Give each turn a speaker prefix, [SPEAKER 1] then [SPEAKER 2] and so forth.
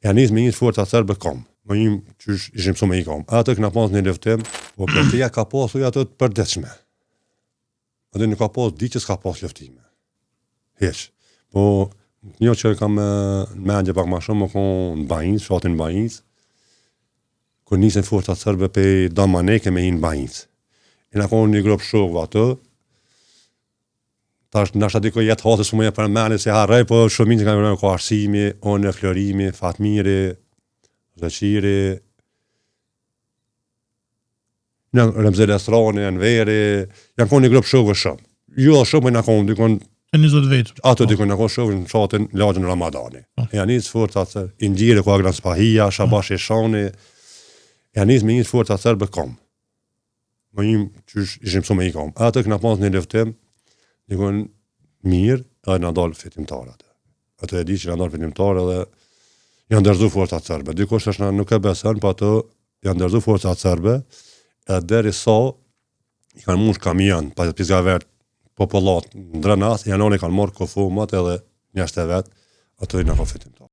[SPEAKER 1] Ja nis me një forca serbe kom. Më një që ishim mësu me i kom. Atë këna pas një luftim, po partia ka pasur ato të përditshme. Atë nuk ka pas ditë që s'ka pas luftime. Hiç. Po një që kam në mendje pak më shumë, më konë në Banjis, fshatin Banjis, kur nisën forcat serbe pe Damaneke me i në Banjis. E na konë një grup shokëve atë, tash nashta diko jetë hasë s'u më e përmeni se harrej, po shumica që kanë ka Arsimi, One Florimi, Fatmiri, Zëqiri, në Remzel Esrani, Enveri, janë konë një grup shokëve shumë. Jo shumë, e na konë dikon
[SPEAKER 2] 20 vetë.
[SPEAKER 1] ato dikon na konë shokëve në fshatin lagjën Ramadani. Janë nisë forcat serbe, Ingjiri, ku Agran Spahia, Shabash Eshani, janë nisë me një forcat serbe kom. Më një që ishim mësu me i kom. Atë këna pas një luftim, dikon mirë, edhe na dalë fitimtarë atë. Atë e di që na dalë fitimtarë edhe janë ndërzu forcat serbe. Dikush është nuk e beson, po ato janë ndërzu forcat serbe, edhe deri sa i kanë mush kamion, pa pizgavert popullat në drenas, janë kanë marrë kofumat edhe njështë e vetë, ato i në ka fitimtarë.